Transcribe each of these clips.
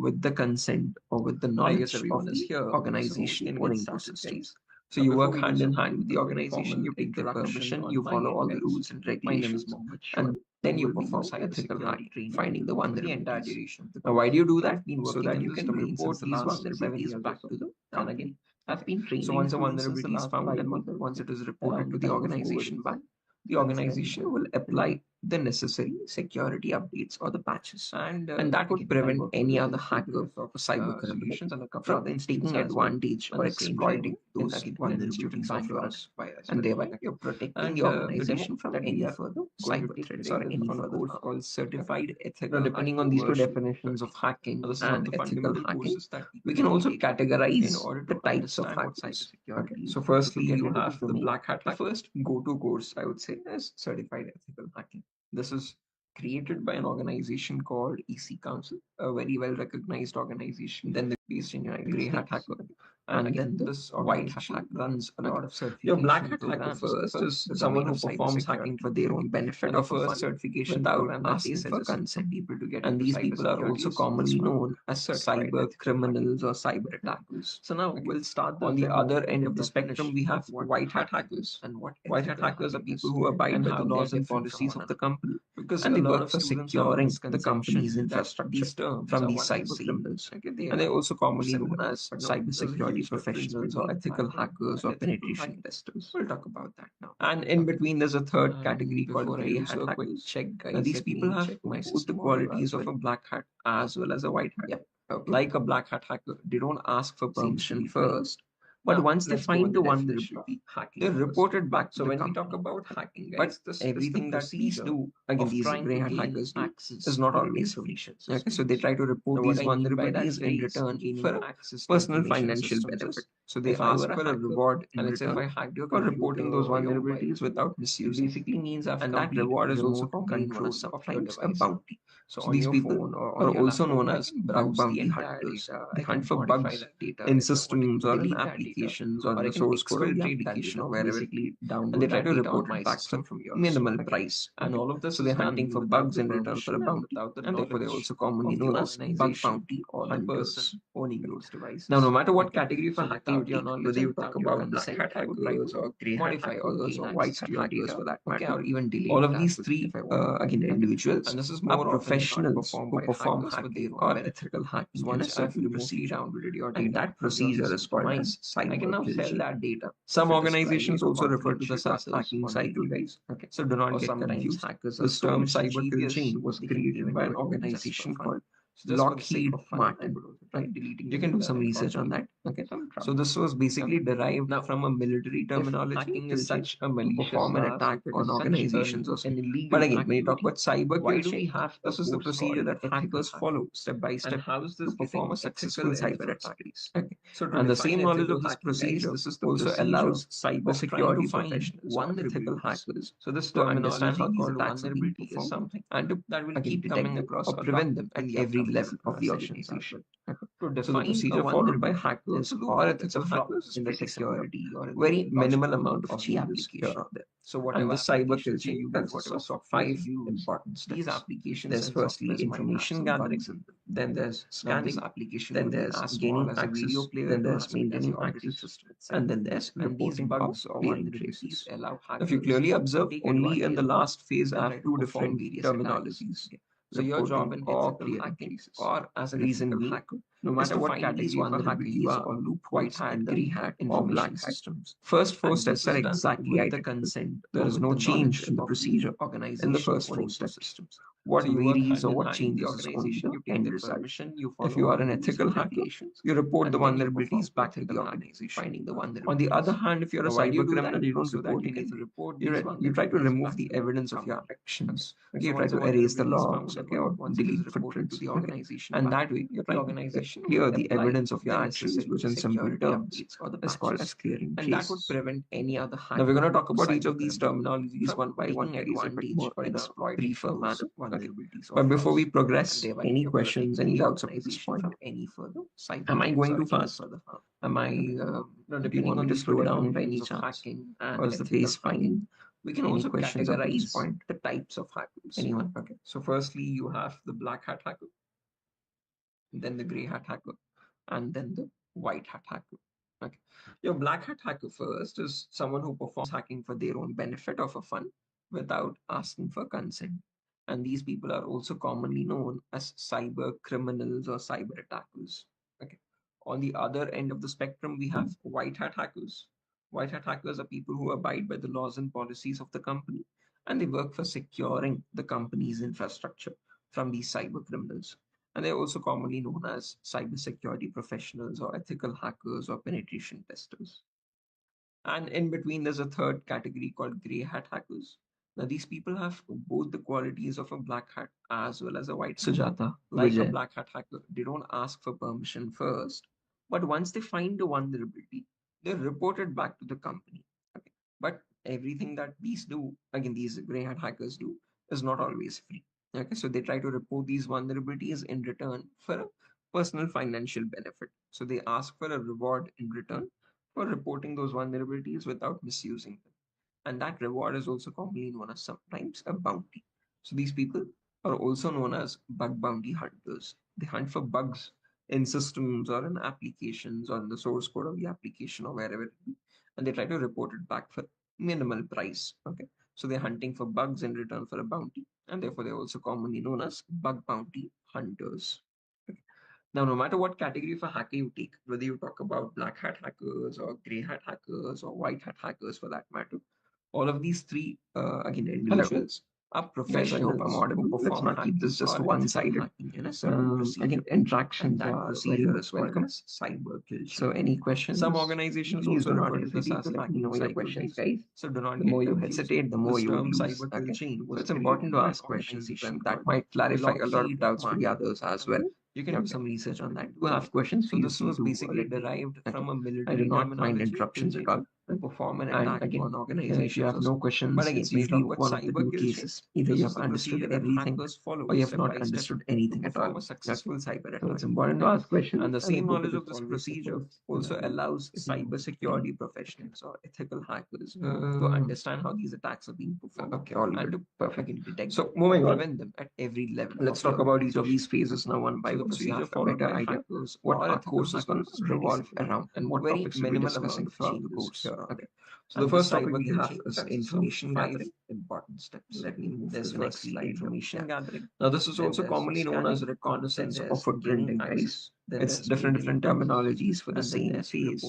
with the consent or with the knowledge of the organization or into systems. So you work hand in hand with the organization, you take their permission, you follow all the rules and regulations, and then you perform ethical hacking, finding the vulnerabilities. Now, why do you do that? So that you can report these vulnerabilities back to the company. So once a vulnerability is found and once it is reported to the organization back, the organization will apply the necessary security updates or the patches. And that would prevent any other hacker or cyber criminal from taking advantage or exploiting those vulnerabilities of yours. And thereby, you're protecting the organization from any further cyber threats or any further harm. Called certified ethical. Now, depending on these two definitions of hacking and ethical hacking, we can also categorize the types of hackers. Okay. So firstly, you have the black hat. The first go-to course, I would say, is certified ethical hacking. This is created by an organization called EC Council, a very well recognized organization. Then the based in United Grey Hat Hacker. And again, this white hat hack runs a lot of certifications. Your black hat hacker first is someone who performs hacking for their own benefit or for certification without asking for consent. People to get, and these people are also commonly known as cyber criminals or cyber attackers. So now we'll start on the other end of the spectrum. We have white hat hackers. And what white hat hackers are people who abide by the laws and policies of the company, and they work for securing the company's infrastructure from these cyber criminals. And they're also commonly known as cybersecurity professionals or ethical hackers or penetration testers. We'll talk about that now. And in between, there's a third category called grey hat hackers. Now, these people have both the qualities of a black hat as well as a white hat. Okay. Like a black hat hacker, they don't ask for permission first. But once they find the vulnerability, they report it back. So when we talk about hacking, guys, but everything that these do, again, these grey hat hackers do, is not always sufficient. Okay, so they try to report these vulnerabilities in return for personal financial benefit. So they ask for a reward in return for reporting those vulnerabilities without misuse. Basically means, and that reward is also commonly known as sometimes a bounty. So these people are also known as bug bounty hunters. They hunt for bugs in systems or in applications or in the source code of the application or wherever, and they try to report it back for minimal price. And all of this, so they're hunting for bugs in return for a bounty, and therefore they're also commonly known as bug bounty or hunters. Owning those devices. Now, no matter what category for hacking you take, whether you talk about black hat hackers or grey hat hackers or white hat hackers for that matter, or even all of these three, again, individuals, and this is more professionals who perform hacking or ethical hacking. One is certain procedure, and that procedure is called as cyber kill chain. Some organizations also refer to this as hacking cycle, guys. Okay, so do not get confused. This term cyber kill chain was created by an organization called Lockheed Martin. Right? You can do some research on that. Okay. So this was basically derived from a military terminology. Hacking is such a malicious perform an attack on organizations or something. But again, when you talk about cyber kill chain, this is the procedure that hackers follow step by step to perform a successful cyber attack. Okay. So and the same knowledge of this procedure also allows cyber security professionals or ethical hackers. So this to understand how these attacks are being performed and to that will keep coming across or prevent them at every level of the organization. So the procedure followed by hackers or ethical hackers in the security or very minimal amount of changes here or there. So whatever the cyber kill chain consists of five important steps. These applications, there's firstly information gathering, then there's scanning, then there's gaining access, then there's maintaining access, and then there's reporting bugs or vulnerabilities. If you clearly observe, only in the last phase I have two different terminologies. So your job in ethical hacking or as a reason hacker, no matter what category for hacking you are, or loop white hat, grey hat, or black systems. First four steps are exactly identical. Consent. There is no change in the procedure in the first four steps. What varies or what changes is only the end result. If you are an ethical hacker, you report the vulnerabilities back to the organization. On the other hand, if you're a cyber criminal, you don't report anything. You try to remove the evidence of your actions. Okay, you try to erase the logs, okay, or delete footprints. And that way, you're trying to clear the evidence of your actions, which in simple terms is called as clearing traces. And that would prevent any other hack. Now we're going to talk about each of these terminologies one by one, advantage or in a briefer manner. Okay. But before we progress, any questions, any doubts up to this point? Any further? Am I going too fast? Am I? Do you want me to slow down by any chance? Or is the pace fine? We can also categorize the types of hackers. Anyone? Okay. So firstly, you have the black hat hacker. then the gray hat hacker, and then the white hat hacker. Okay. Your black hat hacker first is someone who performs hacking for their own benefit or for fun without asking for consent. And these people are also commonly known as cyber criminals or cyber attackers. Okay. On the other end of the spectrum, we have white hat hackers. White hat hackers are people who abide by the laws and policies of the company, and they work for securing the company's infrastructure from these cyber criminals. And they're also commonly known as cybersecurity professionals or ethical hackers or penetration testers. And in between, there's a third category called gray hat hackers. Now, these people have both the qualities of a black hat as well as a white hat. Sujata, like Vijay. A black hat hacker, they don't ask for permission first, but once they find a vulnerability, they report it back to the company. Okay. But everything that these do, again, these gray hat hackers do, is not always free. Okay, so they try to report these vulnerabilities in return for a personal financial benefit. So they ask for a reward in return for reporting those vulnerabilities without misusing them. And that reward is also commonly known as sometimes a bounty. So these people are also known as bug bounty hunters. They hunt for bugs in systems or in applications or in the source code of the application or wherever it be. And they try to report it back for minimal price. Okay. So they're hunting for bugs in return for a bounty. And therefore they're also commonly known as bug bounty hunters. Okay. Now, no matter what category of a hacker you take, whether you talk about black hat hackers or gray hat hackers or white hat hackers for that matter, all of these three, again, individuals are professionals. Guys, I hope I'm audible. Let's not keep this just one-sided. Again, interactions are very much welcome. Cyber kill. So any questions? Some organizations also refer to this as hacking your questions, guys. So do not. The more you hesitate, the more you lose. Cyber kill chain. So it's important to ask questions that might clarify a lot of doubts for the others as well. You can do some research on that. You have questions. So this was basically derived from a military. I do not mind interruptions at all. Perform an attack on organizations. If you have no questions, but again, it's usually one of the two cases. Either you have understood everything or you have not understood anything at all. A successful cyber attack. So it's important to ask questions. And the same knowledge of this procedure also allows cybersecurity professionals or ethical hackers to understand how these attacks are being performed. Okay, all good. Perfect. Detect so moving on. Prevent them at every level. Let's talk about each of these phases now one by one. So you have a better idea what our course is going to revolve around and what topics we'll be discussing throughout the course. Okay. So the first topic we have is information gathering. Important steps. Let me move to the next slide. Information gathering. Now this is also commonly known as reconnaissance or footprinting, guys. It's different terminologies for the same phase.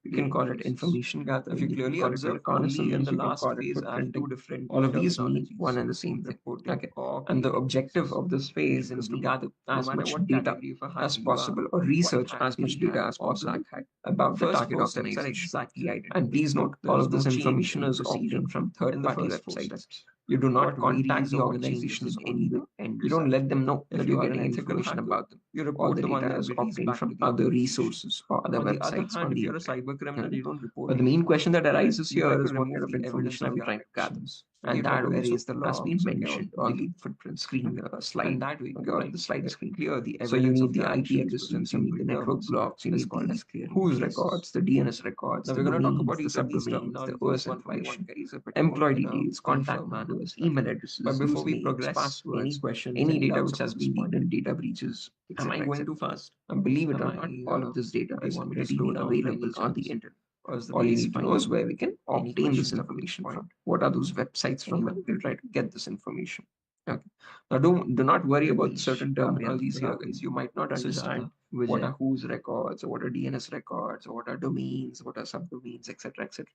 You can call it information gathering. If you clearly observe reconnaissance in the last phase and two different all of these mean one and the same thing. Okay. And the objective of this phase is to gather as much data as possible or research as much data as possible about the target organization. Exactly. And please note, all of this information is obtained from third-party websites. You do not contact the organization in any way. You don't let them know that you're getting information about them. You report the data is obtained from other resources or other websites on the internet. Cyber criminal, you don't report. But the main question that arises here is what kind of information are we trying to gather? And that also has been mentioned on the footprint screen slide. That way, on the slide screen clear the evidence. So you need the IP addresses, you need the network blocks, you need the whose records, the DNS records, the domains, the subdomains, the OS information, employee details, contact numbers, email addresses. But before we progress, any questions, any data which has been deemed in data breaches, am I going too fast? And believe it or not, all of this data is readily available on the internet. All you need to know is where we can obtain this information from. What are those websites from where we'll try to get this information? Okay. Now, do not worry about certain terminologies here, guys. You might not understand what are whose records, or what are DNS records, or what are domains, what are subdomains, etc., etc.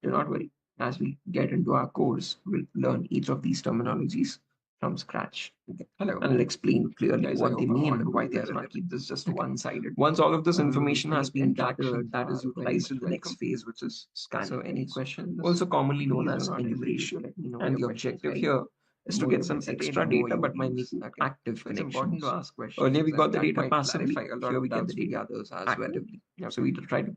Do not worry. As we get into our course, we'll learn each of these terminologies from scratch. Okay. Hello. And I'll explain clearly what they mean and why they are not keep this just one-sided. Once all of this information has been gathered, that is utilized in the next phase, which is scanning. So any questions? Also commonly known as enumeration. And the objective here is to get some extra data, but by making active connections. It's important to ask questions. Earlier we got the data passively. Here we get the data others as well. So we try to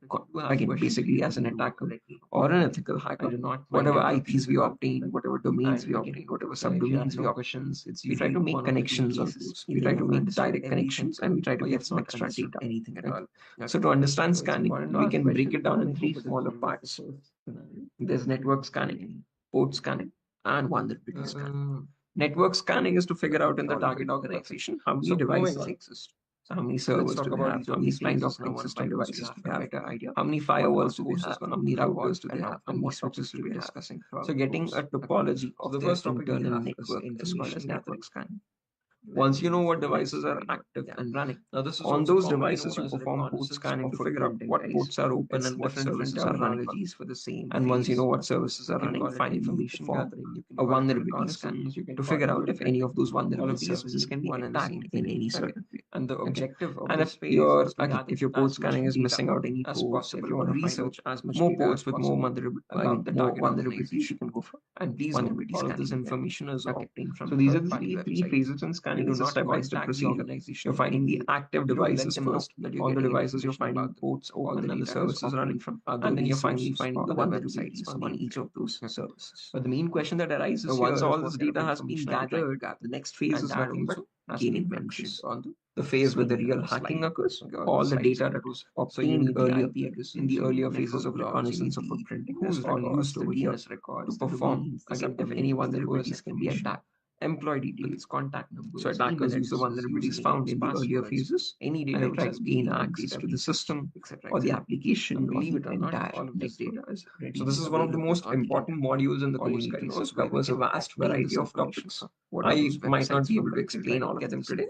again basically as an attacker or an ethical hacker, whatever IPs we obtain, whatever domains we obtain, whatever subdomains we obtain, we try to make connections on those. We try to make direct connections and we try to get some extra data. Anything at all. So to understand scanning, we can break it down in three smaller parts. There's network scanning, port scanning, and vulnerability scanning. Network scanning is to figure out in the target organization how many devices exist. So how many servers do they have? How many client operating system devices do they have? How many firewalls do they have? How many routers do they have? How many switches do they have? So getting a topology of their internal network is called as network scanning. Once you know what devices are active and running, on those devices you perform port scanning to figure out what ports are open and what services are running on. And once you know what services are running, finally you perform a vulnerability scan to figure out if any of those vulnerable services can be attacked in any certain way. And the objective of this phase is to gather if your port scanning is missing out any ports, if you want to research as much more ports with more vulnerabilities, you can go for and vulnerability scanning. All of this information is obtained from. So these are the three phases in scanning. It's a step-by-step procedure. You're finding the active devices first, all the devices you're finding ports open and the services running from, and then you're finally finding the vulnerabilities on each of those services. But the main question that arises here once all this data has been gathered, the next phase is nothing but gaining memory. The phase where the real hacking occurs, all the data that was obtained earlier in the earlier phases of reconnaissance or footprinting is all used over here to perform again if any vulnerabilities can be attacked. Employee details, contact numbers. So attackers use the vulnerabilities found in the earlier phases, any data which has gained access to the system or the application or the entire data. So this is one of the most important modules in the course guide. It covers a vast variety of topics. I might not be able to explain all of them today,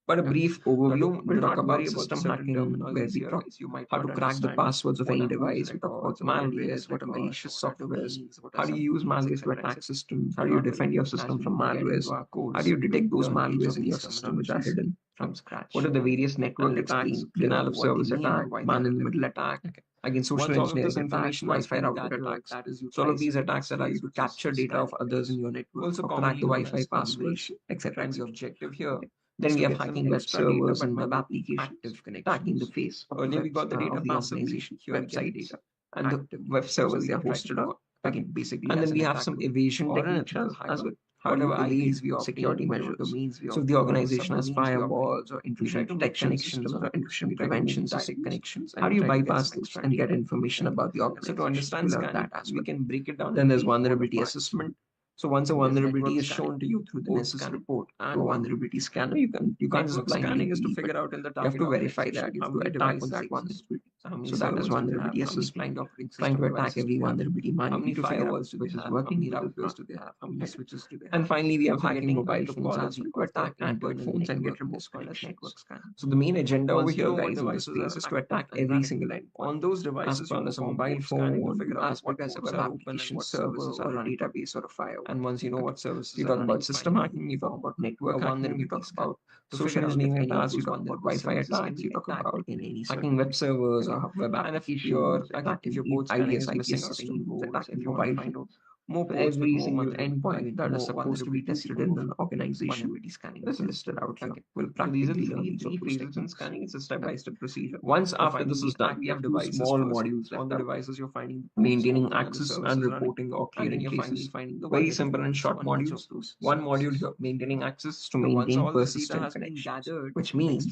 but a brief overview. We'll talk about system hacking, where we talk how to crack the passwords of any device. We talk about malwares, what are malicious softwares, how do you use malwares to attack systems, how do you defend your system from malwares, how do you detect those malwares in your system which are hidden from scratch, what are the various network attacks, denial of service attack, man in the middle attack, again social engineering attacks, Wi-Fi router attacks. So all of these attacks allow you to capture data of others in your network, or crack the Wi-Fi passwords, etc. And the objective here. Then we have hacking web servers and web applications, tracking the face. Earlier we got the data organization, website data, and the web servers they are hosted on. Again, basically, and then we have some evasion techniques as well. How do you evade security measures? So if the organization has firewalls or intrusion detection systems or intrusion prevention connections, how do you bypass those and get information about the organization? So to understand scanning, we can break it down. Then there's vulnerability assessment. So once a vulnerability is shown to you through the NESIS report and vulnerability scanner, you can't just blindly is to figure out in the you have to verify that you have to attack on that vulnerability. So that is vulnerability assessment. Trying to attack every vulnerability manually to figure out which is working, how many routers do they have, how many switches do they have. And finally, we have hacking mobile phones as well to attack Android phones and get remote connections. So the main agenda over here, guys, in this phase is to attack every single endpoint. On those devices, as a mobile phone, as well as a web application service or a database or a firewall. And once you know what services, you talk about system hacking, you talk about network hacking, you talk about social engineering attacks, you talk about Wi-Fi attacks, you talk about hacking web servers or web applications, if your both IDS systems, attacking mobile phones. More every single endpoint that is supposed to be tested in an organization is listed out here. We'll practically learn each of those phases in scanning. It's a step-by-step procedure. Once after this is done, we have two small modules on the devices you're finding, maintaining access and reporting or clearing cases. Very simple and short modules. One module here, maintaining access to maintain persistent connections, which means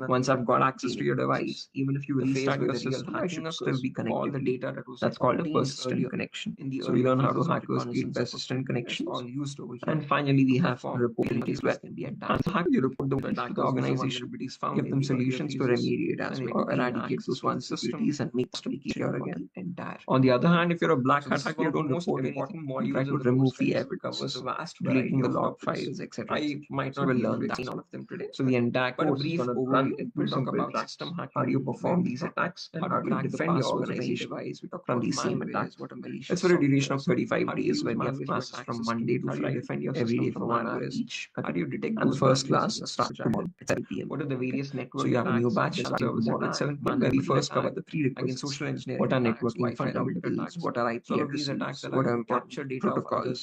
once I've got access to your device, even if you restart your system, I should still be connected. All the data that was that's called a persistent connection. So we learn how to hackers create persistent connections. And finally, we have reporting as well. And how do you report the attack organization? Give them solutions to remediate as well, or eradicate those vulnerabilities and make it secure again. On the other hand, if you're a black hat hacker, you don't report anything. You try to remove the evidence, deleting the log files, etc. I might not learn that all of them today. So the entire course is going to run into simple tracks. How do you perform these attacks and how do you defend your organization from these same attacks? It's for a duration of 35 days when we have classes from Monday to Friday, every day for 1 hour each. How do you detect and the first class starts tomorrow at 7 p.m. What are the various network? So you have a new batch starting tomorrow at 7 p.m. where we first cover the prerequisites. Social engineering. What are networking fundamentals? What are IP addresses? What are important protocols?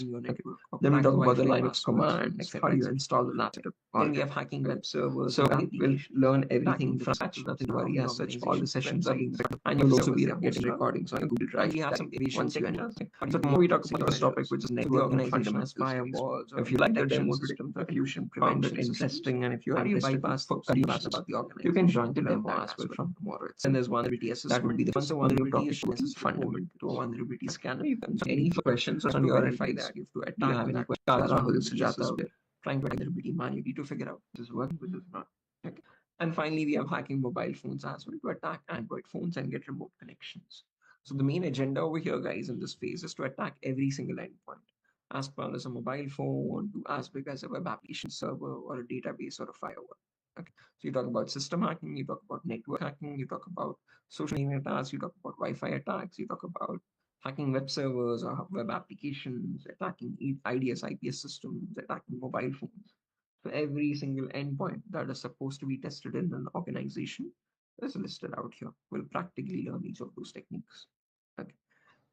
Then we talk about the Linux commands. How do you install the laptop? Then we have hacking web servers. So we'll learn everything from scratch. Nothing to worry as such. All the sessions are being recorded. And you'll also be getting recordings on Google Drive. We have some once you enter. So tomorrow we talk about this topic, which is networking fundamentals, firewalls. If you like the demo system, if you found it interesting, and if you have bypass for confusion about the organization, you can join the demo as well from tomorrow. And there's vulnerability assessment. That would be the first vulnerability is fundamental to a vulnerability scanner. You can any questions on your verify that you have to attack. Do you have any questions? Rahul Sujata trying to vulnerability manually to figure out this is working with this not. Okay. And finally, we have hacking mobile phones as well to attack Android phones and get remote connections. So the main agenda over here, guys, in this phase is to attack every single endpoint, as small as a mobile phone to as big as a web application server or a database or a firewall. Okay. So you talk about system hacking, you talk about network hacking, you talk about social media attacks, you talk about Wi-Fi attacks, you talk about hacking web servers or web applications, attacking IDS, IPS systems, attacking mobile phones. So every single endpoint that is supposed to be tested in an organization is listed out here. We'll practically learn each of those techniques. Okay.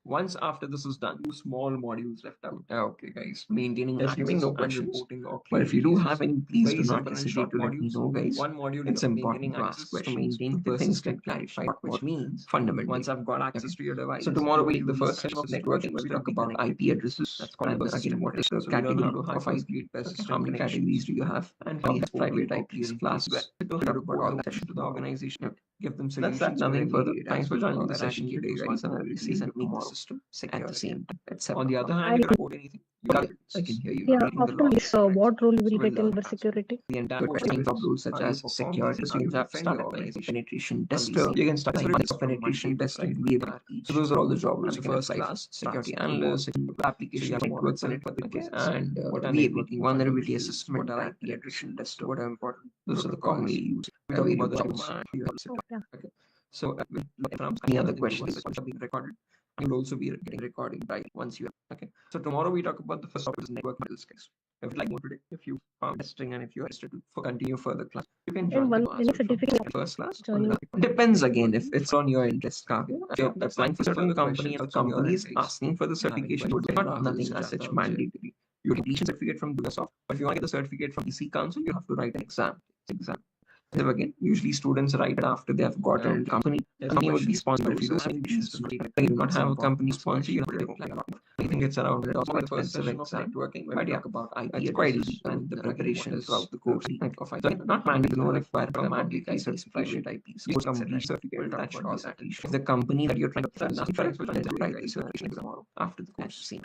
Once after this is done, two small modules left out. Okay, guys. Maintaining access no questions. But if you do have any, please do not hesitate to let me know, guys. One module it's important to ask questions. To maintain the things get clarified, which means fundamental. Once I've got access to your device. So tomorrow we the first session of networking where we talk about IP addresses. That's called again what is the category of IP. How many categories do you have? And how have private IPs, class web. We'll talk about all that to the organization. Give them solutions. That's nothing further. Thanks for joining the session today, guys. And I will see you tomorrow system at the same time at 7 On the other hand, if you report anything, I can hear you. Yeah, after this, what role will we'll get in learn cybersecurity? The entire question of rules such as security. So you have started by penetration tester. You can start by penetration testing. So those are all the job roles you can apply. Security analyst, application network penetration, and VAPT, vulnerability assessment, IP addition tester. What are important? Those are the commonly used available jobs. Okay. So from any other questions which are being recorded, you'll also be getting recording right once you have. Okay. So tomorrow we talk about the first topic is network models, guys. If you'd like more today, if you found testing and if you're interested to continue further class, you can join the class from first class. Depends again if it's on your interest, Kavya. If you're applying for certain company and the company is asking for the certification, but not nothing as such mandatory. You get a certificate from Durga, but if you want to get the certificate from EC Council, you have to write an exam. Again, usually students write it after they have gotten a company. Company would be sponsored. If you do have issues, you do not have a company sponsor, you have to apply. I think it's around the expensive exam. But yeah, it's quite easy and the preparation throughout the course. Not mandatory, no requirement of mandatory certification IPs. You complete certificate that should be sufficient. If the company that you're trying to apply for, then write the certification exam after the course. Same.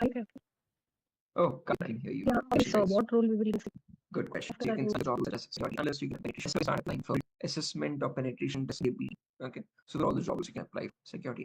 Oh, I can hear you. Yeah, so what role we will Good question. So you can start job as security analyst, you can start applying for assessment or penetration test. Okay. So they're all the jobs you can apply for security